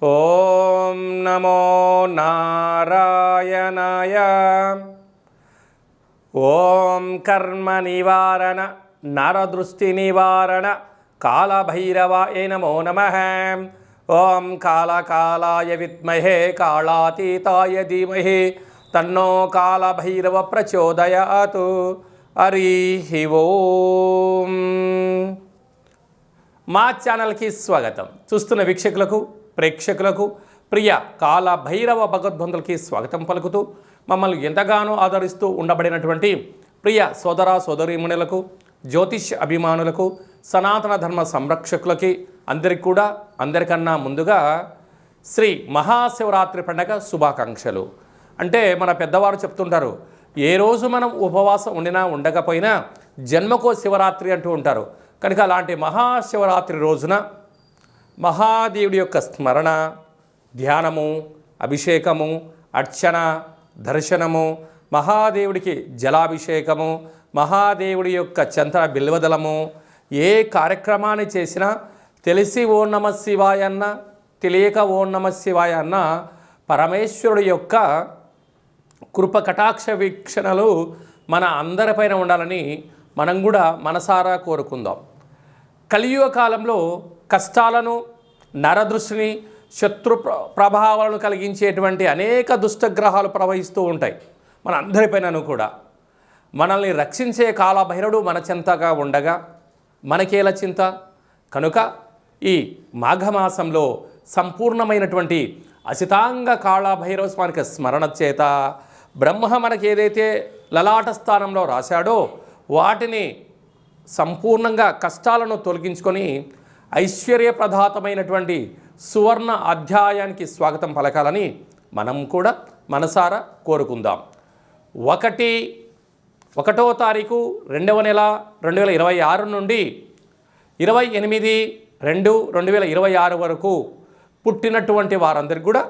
ఓం నమో నారాయణాయ. ఓం కర్మ నివారణ నరదృష్టి నివారణ కాళభైరవాయ నమో నమః. ఓం కాళకాళాయ విద్మహే కాళాతీతాయ ధీమహి తన్నో కాళభైరవ ప్రచోదయాత్. హరి ఓం. మా ఛానల్కి స్వాగతం. చూస్తున్న వీక్షకులకు ప్రేక్షకులకు ప్రియ కాళభైరవ భగవద్బంధులకి స్వాగతం పలుకుతూ మమ్మల్ని ఎంతగానో ఆదరిస్తూ ఉండబడినటువంటి ప్రియ సోదర సోదరీమణులకు, జ్యోతిష్ అభిమానులకు, సనాతన ధర్మ సంరక్షకులకి అందరికన్నా ముందుగా శ్రీ మహాశివరాత్రి పండగ శుభాకాంక్షలు. అంటే మన పెద్దవారు చెప్తుంటారు, ఏ రోజు మనం ఉపవాసం ఉండినా ఉండకపోయినా జన్మకో శివరాత్రి అంటూ ఉంటారు. కనుక అలాంటి మహాశివరాత్రి రోజున మహాదేవుడి యొక్క స్మరణ, ధ్యానము, అభిషేకము, అర్చన, దర్శనము, మహాదేవుడికి జలాభిషేకము, మహాదేవుడి యొక్క చంద్ర బిల్వదలము, ఏ కార్యక్రమాన్ని చేసినా తెలిసి ఓం నమ శివాయ అన్న, తెలియక ఓం నమ శివాయ అన్న పరమేశ్వరుడి యొక్క కృప కటాక్ష వీక్షణలు మన అందరిపైన ఉండాలని మనం కూడా మనసారా కోరుకుందాం. కలియుగ కాలంలో కష్టాలను, నరదృష్టిని, శత్రు ప్రభావాలను కలిగించేటువంటి అనేక దుష్టగ్రహాలు ప్రవహిస్తూ ఉంటాయి మన అందరిపైనను కూడా. మనల్ని రక్షించే కాళభైరవుడు మన చెంతగా ఉండగా మనకేల చింత. కనుక ఈ మాఘమాసంలో సంపూర్ణమైనటువంటి అసితాంగ కాళభైరవ స్వామికి స్మరణ చేత బ్రహ్మ మనకి ఏదైతే లలాట స్థానంలో రాశాడో వాటిని సంపూర్ణంగా కష్టాలను తొలగించుకొని ఐశ్వర్యప్రదాతమైనటువంటి సువర్ణ అధ్యాయానికి స్వాగతం పలకాలని మనం కూడా మనసారా కోరుకుందాం. 1వ తారీఖు 2వ నెల 2026 నుండి 28/2/2026 వరకు పుట్టినటువంటి వారందరికీ కూడా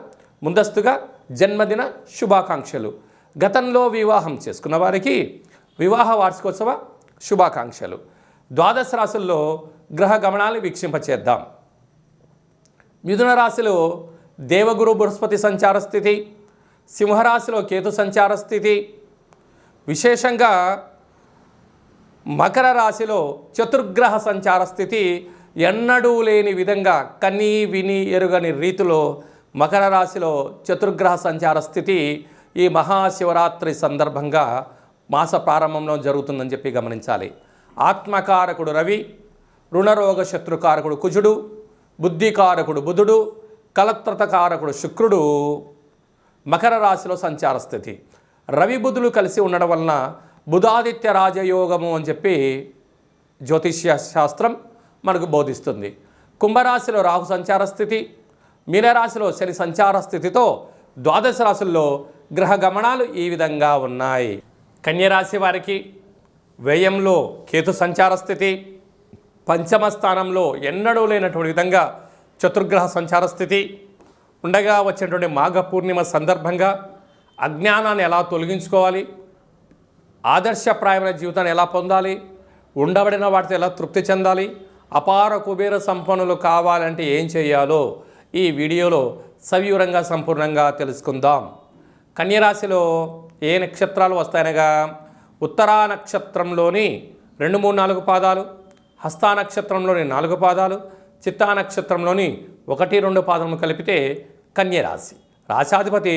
ముందస్తుగా జన్మదిన శుభాకాంక్షలు. గతంలో వివాహం చేసుకున్న వారికి వివాహ వార్షికోత్సవ శుభాకాంక్షలు. ద్వాదశ రాశుల్లో గ్రహ గమనాలు వీక్షింపచేద్దాం. మిథున రాశిలో దేవగురు బృహస్పతి సంచార స్థితి, సింహరాశిలో కేతు సంచార స్థితి, విశేషంగా మకర రాశిలో చతుర్గ్రహ సంచార స్థితి. ఎన్నడూ లేని విధంగా కన్నీ విని ఎరుగని రీతిలో మకర రాశిలో చతుర్గ్రహ సంచార స్థితి ఈ మహాశివరాత్రి సందర్భంగా మాస ప్రారంభంలో జరుగుతుందని చెప్పి గమనించాలి. ఆత్మకారకుడు రవి, రుణరోగ శత్రుకారకుడు కుజుడు, బుద్ధికారకుడు బుధుడు, కలత్రతకారకుడు శుక్రుడు మకర రాశిలో సంచార స్థితి. రవి బుధులు కలిసి ఉండడం వలన బుధాదిత్య రాజయోగము అని చెప్పి జ్యోతిష్య శాస్త్రం మనకు బోధిస్తుంది. కుంభరాశిలో రాహు సంచార స్థితి, మీనరాశిలో శని సంచార స్థితితో ద్వాదశ రాశుల్లో గ్రహ గమనాలు ఈ విధంగా ఉన్నాయి. కన్యరాశి వారికి వ్యయంలో కేతు సంచార స్థితి, పంచమ స్థానంలో ఎన్నడూ లేనటువంటి విధంగా చతుర్గ్రహ సంచార స్థితి ఉండగా వచ్చినటువంటి మాఘ పూర్ణిమ సందర్భంగా అజ్ఞానాన్ని ఎలా తొలగించుకోవాలి, ఆదర్శప్రాయమైన జీవితాన్ని ఎలా పొందాలి, ఉండబడిన వాటితో ఎలా తృప్తి చెందాలి, అపార కుబేర సంపన్నులు కావాలంటే ఏం చేయాలో ఈ వీడియోలో సవివరంగా సంపూర్ణంగా తెలుసుకుందాం. కన్యరాశిలో ఏ నక్షత్రాలు వస్తాయనగా ఉత్తరా నక్షత్రంలోని 2, 3, 4 పాదాలు, హస్తా నక్షత్రంలోని 4 పాదాలు, చిత్తా నక్షత్రంలోని 1, 2 పాదములు కలిపితే కన్యరాశి. రాశాధిపతి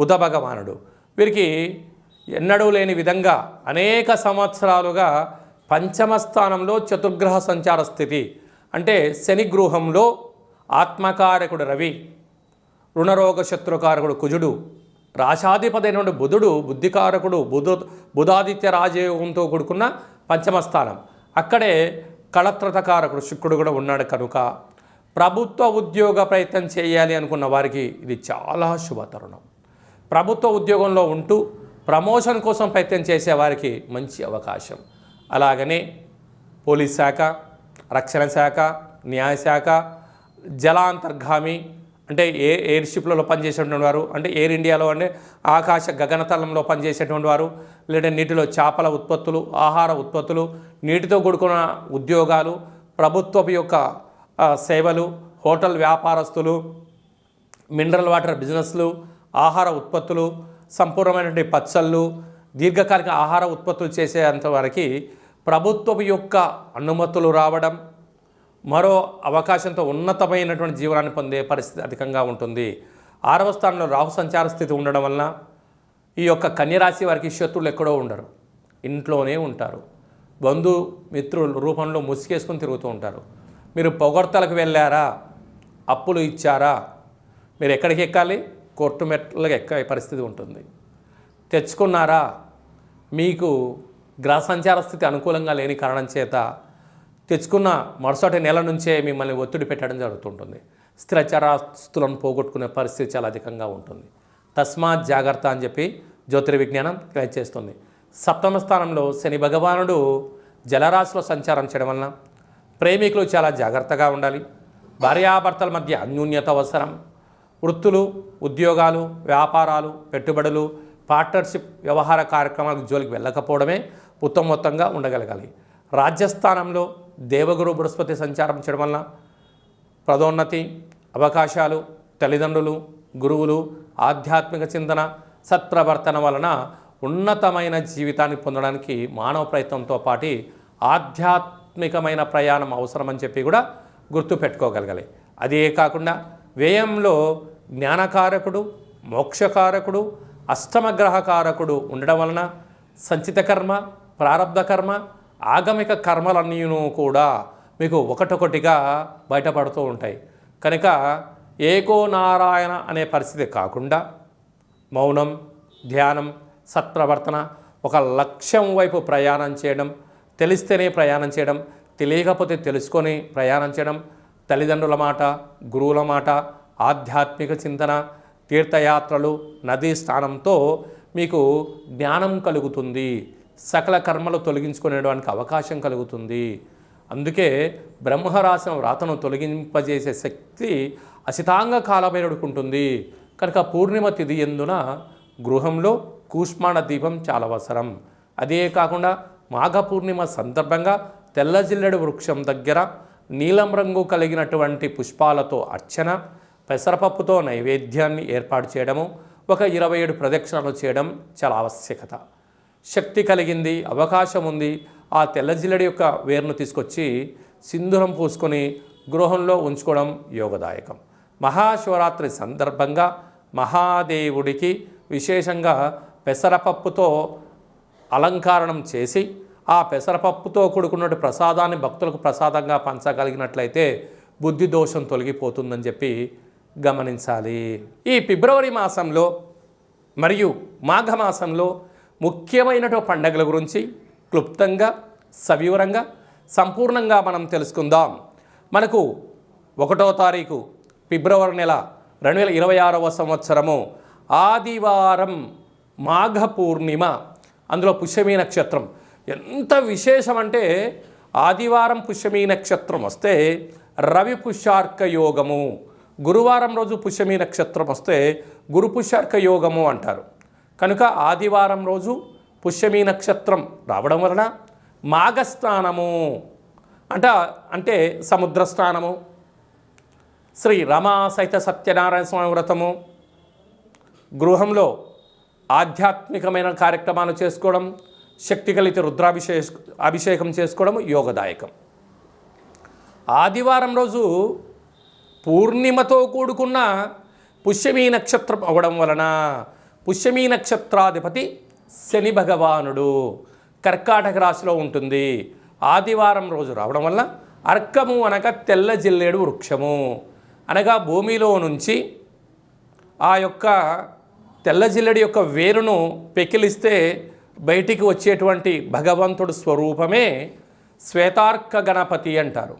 బుధ భగవానుడు. వీరికి ఎన్నడూ లేని విధంగా అనేక సంవత్సరాలుగా పంచమ స్థానంలో చతుర్గ్రహ సంచార స్థితి. అంటే శని గృహంలో ఆత్మకారకుడు రవి, రుణరోగ శత్రుకారకుడు కుజుడు, రాశాధిపతి అయినటువంటి బుధుడు బుద్ధికారకుడు బుధాదిత్య రాజయోగంతో కూడుకున్న పంచమ స్థానం. అక్కడే కళత్రతకారకుడు శుక్రుడు కూడా ఉన్నాడు. కనుక ప్రభుత్వ ఉద్యోగ ప్రయత్నం చేయాలి అనుకున్న వారికి ఇది చాలా శుభ తరుణం. ప్రభుత్వ ఉద్యోగంలో ఉంటూ ప్రమోషన్ కోసం ప్రయత్నం చేసేవారికి మంచి అవకాశం. అలాగనే పోలీస్ శాఖ, రక్షణ శాఖ, న్యాయశాఖ, జలాంతర్గామి అంటే ఎయిర్షిప్లలో పనిచేసేటువంటి వారు, అంటే ఎయిర్ ఇండియాలో అంటే ఆకాశ గగనతలంలో పనిచేసేటువంటి వారు, లేదా నీటిలో చేపల ఉత్పత్తులు, ఆహార ఉత్పత్తులు, నీటితో కూడుకున్న ఉద్యోగాలు, ప్రభుత్వపు యొక్క సేవలు, హోటల్ వ్యాపారస్తులు, మినరల్ వాటర్ బిజినెస్లు, ఆహార ఉత్పత్తులు, సంపూర్ణమైనటువంటి పచ్చళ్ళు, దీర్ఘకాలిక ఆహార ఉత్పత్తులు చేసేంతవరకు ప్రభుత్వం యొక్క అనుమతులు రావడం, మరో అవకాశంతో ఉన్నతమైనటువంటి జీవనాన్ని పొందే పరిస్థితి అధికంగా ఉంటుంది. 6వ స్థానంలో రాహు సంచార స్థితి ఉండడం వలన ఈ యొక్క కన్యరాశి వారికి శత్రువులు ఎక్కడో ఉండరు, ఇంట్లోనే ఉంటారు. బంధుమిత్రుల రూపంలో ముసుగేసుకొని తిరుగుతూ ఉంటారు. మీరు పొగడ్తలకు వెళ్ళారా, అప్పులు ఇచ్చారా, మీరు ఎక్కడికి ఎక్కాలి? కోర్టు మెట్లకు ఎక్కే పరిస్థితి ఉంటుంది. తెచ్చుకున్నారా, మీకు గ్రహ సంచార స్థితి అనుకూలంగా లేని కారణం చేత తెచ్చుకున్న మరుసటి నెల నుంచే మిమ్మల్ని ఒత్తిడి పెట్టడం జరుగుతుంటుంది. స్థిరచరాస్తులను పోగొట్టుకునే పరిస్థితి చాలా అధికంగా ఉంటుంది. తస్మాత్ జాగ్రత్త అని చెప్పి జ్యోతిర్విజ్ఞానం తెలియజేస్తుంది. 7వ స్థానంలో శని భగవానుడు జలరాశిలో సంచారం చేయడం వలన ప్రేమికులు చాలా జాగ్రత్తగా ఉండాలి. భార్యాభర్తల మధ్య అన్యోన్యత అవసరం. వృత్తులు, ఉద్యోగాలు, వ్యాపారాలు, పెట్టుబడులు, పార్ట్నర్షిప్ వ్యవహార కార్యక్రమాలకు జోలికి వెళ్ళకపోవడమే ఉత్తమోత్తంగా ఉండగలగాలి. రాజ్యస్థానంలో దేవగురు బృహస్పతి సంచారం చేయడం వలన పదోన్నతి, అవకాశాలు, తల్లిదండ్రులు, గురువులు, ఆధ్యాత్మిక చింతన, సత్ప్రవర్తన వలన ఉన్నతమైన జీవితాన్ని పొందడానికి మానవ ప్రయత్నంతో పాటు ఆధ్యాత్మికమైన ప్రయాణం అవసరమని చెప్పి కూడా గుర్తుపెట్టుకోగలగాలి. అదే కాకుండా వ్యయంలో జ్ఞానకారకుడు, మోక్షకారకుడు, అష్టమగ్రహకారకుడు ఉండడం వలన సంచిత కర్మ, ప్రారబ్ధ కర్మ, ఆగమిక కర్మలన్నీను కూడా మీకు ఒకటొకటిగా బయటపడుతూ ఉంటాయి. కనుక ఏకో నారాయణ అనే పరిస్థితి కాకుండా మౌనం, ధ్యానం, సత్ప్రవర్తన, ఒక లక్ష్యం వైపు ప్రయాణం చేయడం, తెలిస్తేనే ప్రయాణం చేయడం, తెలియకపోతే తెలుసుకొని ప్రయాణం చేయడం, తల్లిదండ్రుల మాట, గురువుల మాట, ఆధ్యాత్మిక చింతన, తీర్థయాత్రలు, నదీ స్నానంతో మీకు జ్ఞానం కలుగుతుంది. సకల కర్మలు తొలగించుకునేడానికి అవకాశం కలుగుతుంది. అందుకే బ్రహ్మ రాసిన వ్రాతను తొలగింపజేసే శక్తి అసితాంగ కాలభైరవుడికి ఉంటుంది. కనుక పూర్ణిమ తిథి ఎందున గృహంలో కూష్మాండ దీపం చాలా అవసరం. అదే కాకుండా మాఘ పూర్ణిమ సందర్భంగా తెల్ల జిల్లెడు వృక్షం దగ్గర నీలం రంగు కలిగినటువంటి పుష్పాలతో అర్చన, పెసరపప్పుతో నైవేద్యాన్ని ఏర్పాటు చేయడము, ఒక 27 ప్రదక్షిణలు చేయడం చాలా ఆవశ్యకత. శక్తి కలిగింది, అవకాశం ఉంది, ఆ తెల్ల జిల్లెడి యొక్క వేరును తీసుకొచ్చి సింధూరం పూసుకొని గృహంలో ఉంచుకోవడం యోగదాయకం. మహాశివరాత్రి సందర్భంగా మహాదేవుడికి విశేషంగా పెసరపప్పుతో అలంకరణం చేసి ఆ పెసరపప్పుతో కూడుకున్న ప్రసాదాన్ని భక్తులకు ప్రసాదంగా పంచగలిగినట్లయితే బుద్ధి దోషం తొలగిపోతుందని చెప్పి గమనించాలి. ఈ ఫిబ్రవరి మాసంలో మరియు మాఘమాసంలో ముఖ్యమైనటువంటి పండుగల గురించి క్లుప్తంగా, సవివరంగా, సంపూర్ణంగా మనం తెలుసుకుందాం. మనకు 1వ తారీఖు ఫిబ్రవరి నెల 2026వ సంవత్సరము ఆదివారం మాఘ పూర్ణిమ, అందులో పుష్యమీ నక్షత్రం. ఎంత విశేషం అంటే ఆదివారం పుష్యమీ నక్షత్రం వస్తే రవి పుష్యార్క యోగము, గురువారం రోజు పుష్యమీ నక్షత్రం వస్తే గురు పుష్యార్క యోగము అంటారు. కనుక ఆదివారం రోజు పుష్యమీ నక్షత్రం రావడం వలన మాఘస్నానము అంటే సముద్ర స్నానము, శ్రీ రమా సహిత సత్యనారాయణ స్వామి వ్రతము, గృహంలో ఆధ్యాత్మికమైన కార్యక్రమాలు చేసుకోవడం, శక్తి కలిగితే అభిషేకం చేసుకోవడం యోగదాయకం. ఆదివారం రోజు పూర్ణిమతో కూడుకున్న పుష్యమీ నక్షత్రం అవ్వడం వలన పుష్యమీ నక్షత్రాధిపతి శని భగవానుడు కర్కాటక రాశిలో ఉంటుంది. ఆదివారం రోజు రావడం వల్ల అర్కము అనగా తెల్ల జిల్లేడు వృక్షము, అనగా భూమిలో నుంచి ఆ యొక్క తెల్ల జిల్లెడి యొక్క వేరును పెకిలిస్తే బయటికి వచ్చేటువంటి భగవంతుడు స్వరూపమే శ్వేతార్క గణపతి అంటారు.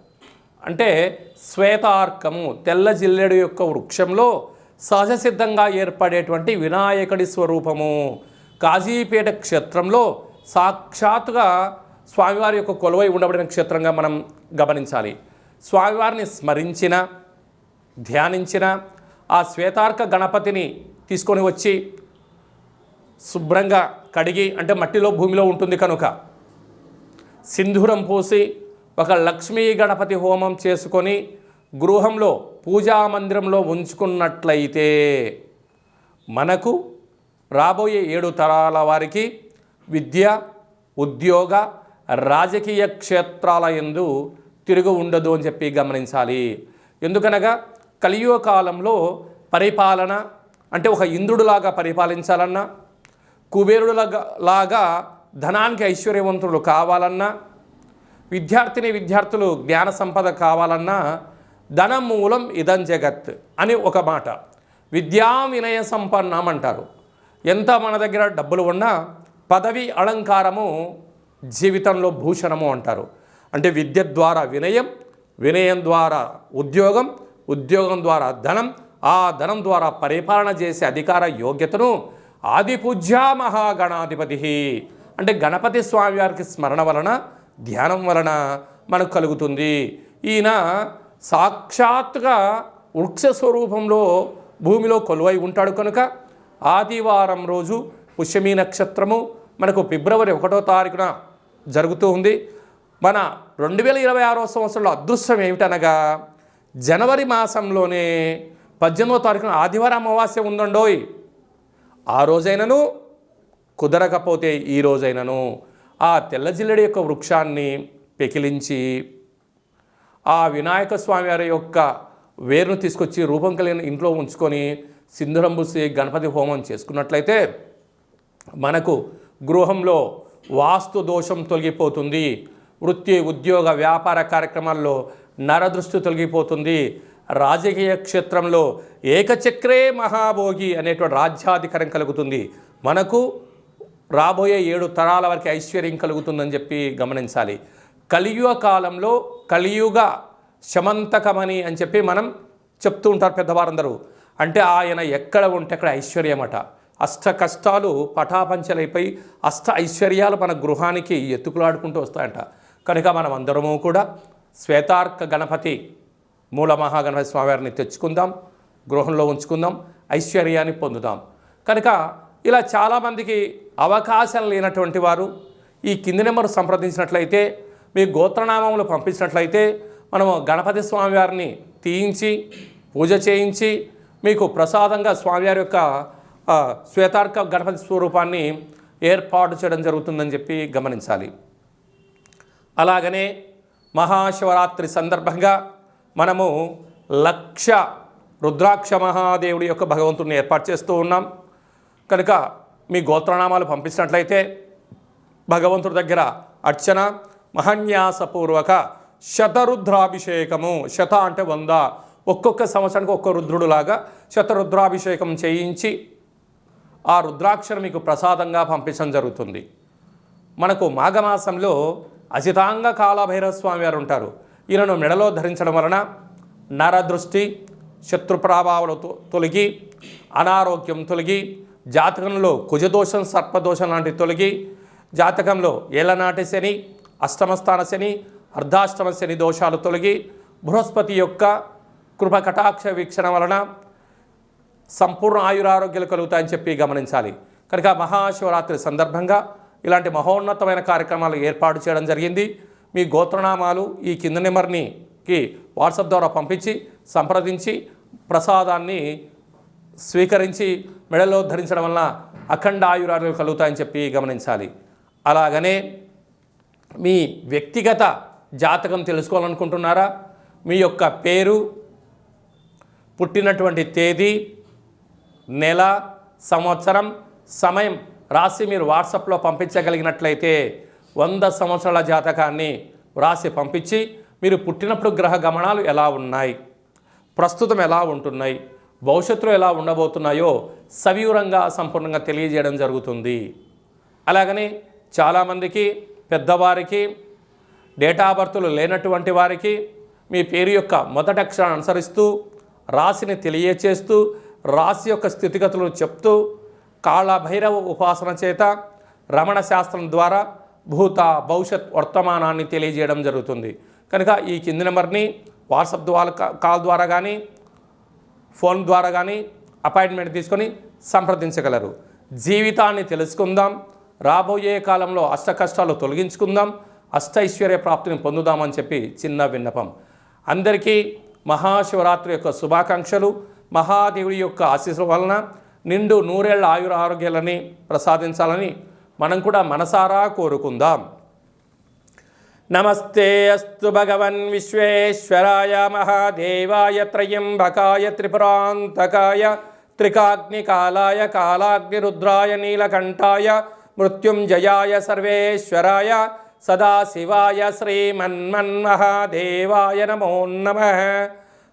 అంటే శ్వేతార్కము తెల్ల జిల్లెడు యొక్క వృక్షంలో సహజ సిద్ధంగా ఏర్పడేటువంటి వినాయకుడి స్వరూపము. కాజీపేట క్షేత్రంలో సాక్షాత్తుగా స్వామివారి యొక్క కొలువై ఉండబడిన క్షేత్రంగా మనం గమనించాలి. స్వామివారిని స్మరించిన, ధ్యానించిన ఆ శ్వేతార్క గణపతిని తీసుకొని వచ్చి శుభ్రంగా కడిగి, అంటే మట్టిలో భూమిలో ఉంటుంది కనుక సింధూరం పూసి ఒక లక్ష్మీ గణపతి హోమం చేసుకొని గృహంలో పూజా మందిరంలో ఉంచుకున్నట్లయితే మనకు రాబోయే 7 తరాల వారికి విద్య, ఉద్యోగ, రాజకీయ క్షేత్రాల యందు తిరుగు ఉండదు అని చెప్పి గమనించాలి. ఎందుకనగా కలియుగ కాలంలో పరిపాలన అంటే ఒక ఇంద్రుడిలాగా పరిపాలించాలన్నా, కుబేరుడులాగా ధనానికి ఐశ్వర్యవంతులు కావాలన్నా, విద్యార్థులు జ్ఞాన సంపద కావాలన్నా ధనం మూలం ఇదం జగత్ అని ఒక మాట. విద్యా వినయ సంపన్నం అంటారు. ఎంత మన దగ్గర డబ్బులు ఉన్నా పదవి అలంకారము జీవితంలో భూషణము అంటారు. అంటే విద్య ద్వారా వినయం, వినయం ద్వారా ఉద్యోగం, ఉద్యోగం ద్వారా ధనం, ఆ ధనం ద్వారా పరిపాలన చేసే అధికార యోగ్యతను ఆదిపూజ్య మహాగణాధిపతి అంటే గణపతి స్వామి వారికి స్మరణ వలన, ధ్యానం వలన మనకు కలుగుతుంది. ఈయన సాక్షాత్తుగా వృక్ష స్వరూపంలో భూమిలో కొలువై ఉంటాడు కనుక ఆదివారం రోజు పుష్యమి నక్షత్రము మనకు ఫిబ్రవరి 1వ తారీఖున జరుగుతూ ఉంది. మన 2026వ సంవత్సరంలో అదృష్టం ఏమిటనగా జనవరి మాసంలోనే 18వ తారీఖున ఆదివారం అమావాస్య ఉందండోయ్. ఆ రోజైనను కుదరకపోతే ఈ రోజైనను ఆ తెల్ల జిల్లెడి యొక్క వృక్షాన్ని పెకిలించి ఆ వినాయక స్వామి వారి యొక్క వేరును తీసుకొచ్చి రూపం కలిగిన ఇంట్లో ఉంచుకొని సింధూరం పూసి గణపతి హోమం చేసుకున్నట్లయితే మనకు గృహంలో వాస్తు దోషం తొలగిపోతుంది. వృత్తి, ఉద్యోగ, వ్యాపార కార్యక్రమాల్లో నరదృష్టి తొలగిపోతుంది. రాజకీయ క్షేత్రంలో ఏకచక్రే మహాభోగి అనేటువంటి రాజ్యాధికారం కలుగుతుంది. మనకు రాబోయే 7 తరాల వరకు ఐశ్వర్యం కలుగుతుందని చెప్పి గమనించాలి. కలియుగ కాలంలో కలియుగ శమంతకమని అని చెప్పి మనం చెప్తూ ఉంటారు పెద్దవారందరూ. అంటే ఆయన ఎక్కడ ఉంటే అక్కడ ఐశ్వర్యమట. అష్ట కష్టాలు పటాపంచలైపోయి అష్ట ఐశ్వర్యాలు మన గృహానికి ఎత్తుకులాడుకుంటూ వస్తాయంట. కనుక మనం అందరము కూడా శ్వేతార్క గణపతి మూల మహాగణపతి స్వామివారిని తెచ్చుకుందాం, గృహంలో ఉంచుకుందాం, ఐశ్వర్యాన్ని పొందుదాం. కనుక ఇలా చాలామందికి అవకాశం లేనటువంటి వారు ఈ కింది నెంబర్ సంప్రదించినట్లయితే, మీ గోత్రనామములు పంపించినట్లయితే మనము గణపతి స్వామివారిని తీయించి పూజ చేయించి మీకు ప్రసాదంగా స్వామివారి యొక్క శ్వేతార్క గణపతి స్వరూపాన్ని ఏర్పాటు చేయడం జరుగుతుందని చెప్పి గమనించాలి. అలాగనే మహాశివరాత్రి సందర్భంగా మనము 1,00,000 రుద్రాక్ష మహాదేవుడి యొక్క భగవంతుడిని ఏర్పాటు చేస్తూ ఉన్నాం. కనుక మీ గోత్రనామాలు పంపించినట్లయితే భగవంతుడి దగ్గర అర్చన, మహాన్యాసపూర్వక శతరుద్రాభిషేకము, శత అంటే 100, ఒక్కొక్క సంవత్సరానికి ఒక్క రుద్రుడులాగా శతరుద్రాభిషేకం చేయించి ఆ రుద్రాక్షను మీకు ప్రసాదంగా పంపించడం జరుగుతుంది. మనకు మాఘమాసంలో అజితాంగ కాలభైరవ స్వామి వారు ఉంటారు. ఈయనను మెడలో ధరించడం వలన నరదృష్టి, శత్రు ప్రభావాలు తొలగి, అనారోగ్యం తొలగి, జాతకంలో కుజదోషం, సర్పదోషం లాంటివి తొలగి, జాతకంలో ఏళ్ళనాటి శని, అష్టమస్థాన శని, అర్ధాష్టమ శని దోషాలు తొలగి, బృహస్పతి యొక్క కృప కటాక్ష వీక్షణ వలన సంపూర్ణ ఆయురారోగ్యాలు కలుగుతాయని చెప్పి గమనించాలి. కనుక మహాశివరాత్రి సందర్భంగా ఇలాంటి మహోన్నతమైన కార్యక్రమాలు ఏర్పాటు చేయడం జరిగింది. మీ గోత్రనామాలు ఈ కింద నెంబర్కి వాట్సాప్ ద్వారా పంపించి సంప్రదించి ప్రసాదాన్ని స్వీకరించి మెడలో ధరించడం వలన అఖండ ఆయురారోగ్యాలు కలుగుతాయని చెప్పి గమనించాలి. అలాగనే మీ వ్యక్తిగత జాతకం తెలుసుకోవాలనుకుంటున్నారా? మీ యొక్క పేరు, పుట్టినటువంటి తేదీ, నెల, సంవత్సరం, సమయం రాసి మీరు వాట్సాప్లో పంపించగలిగినట్లయితే 100 సంవత్సరాల జాతకాన్ని రాసి పంపించి మీరు పుట్టినప్పుడు గ్రహ గమనాలు ఎలా ఉన్నాయి, ప్రస్తుతం ఎలా ఉంటున్నాయి, భవిష్యత్తులో ఎలా ఉండబోతున్నాయో సవివరంగా సంపూర్ణంగా తెలియజేయడం జరుగుతుంది. అలాగని చాలామందికి పెద్దవారికి డేటా బర్త్లు లేనటువంటి వారికి మీ పేరు యొక్క మొదటి అక్షరాన్ని అనుసరిస్తూ రాశిని తెలియచేస్తూ రాశి యొక్క స్థితిగతులను చెప్తూ కాళభైరవ ఉపాసన చేత రమణ శాస్త్రం ద్వారా భూత భవిష్యత్ వర్తమానాన్ని తెలియజేయడం జరుగుతుంది. కనుక ఈ కింది నెంబర్ని వాట్సాప్ ద్వారా కాల్ ద్వారా కానీ ఫోన్ ద్వారా కానీ అపాయింట్మెంట్ తీసుకొని సంప్రదించగలరు. జీవితాన్ని తెలుసుకుందాం, రాబోయే కాలంలో అష్ట కష్టాలు తొలగించుకుందాం, అష్టైశ్వర్య ప్రాప్తిని పొందుదామని చెప్పి చిన్న విన్నపం. అందరికీ మహాశివరాత్రి యొక్క శుభాకాంక్షలు. మహాదేవుడి యొక్క ఆశీస్సుల వలన నిండు నూరేళ్ల ఆయుర ఆరోగ్యాలని ప్రసాదించాలని మనం కూడా మనసారా కోరుకుందాం. నమస్తే అస్తు భగవన్ విశ్వేశ్వరాయ మహాదేవాయ త్రయంబకాయ త్రిపురాంతకాయ త్రికాగ్నికాలాయ కాలాగ్నిరుద్రాయ నీలకంఠాయ మృత్యుంజయాయ సర్వేశ్వరాయ సదాశివాయ శ్రీమన్మన్మహాదేవాయ నమో నమః.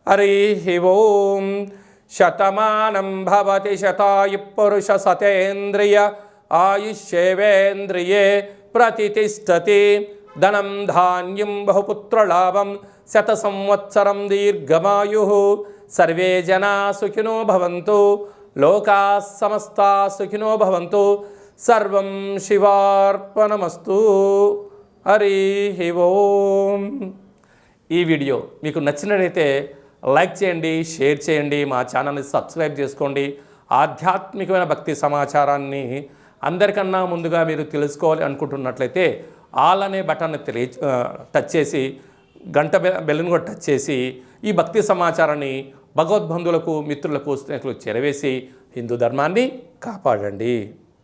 హరి ఓం. శతమానం భవతి శతాయు పురుష సతేంద్రియ ఆయుష్యేవేంద్రియే ప్రతిష్టతి. ధనం ధాన్యం బహుపుత్రలాభం శత సంవత్సరం దీర్ఘమాయు. సర్వే జనా సుఖినో భవంతు. లోకా సమస్తా సుఖినో భవంతు. సర్వం శివార్పణమస్తు. హరి ఓం. ఈ వీడియో మీకు నచ్చినట్లయితే లైక్ చేయండి, షేర్ చేయండి, మా ఛానల్ని సబ్స్క్రైబ్ చేసుకోండి. ఆధ్యాత్మికమైన భక్తి సమాచారాన్ని అందరికన్నా ముందుగా మీరు తెలుసుకోవాలి అనుకుంటున్నట్లయితే ఆల్ అనే బటన్ని టచ్ చేసి గంట బెల్లును కూడా టచ్ చేసి ఈ భక్తి సమాచారాన్ని భగవద్బంధువులకు, మిత్రులకు, స్నేహితులకు చేరవేసి హిందూ ధర్మాన్ని కాపాడండి.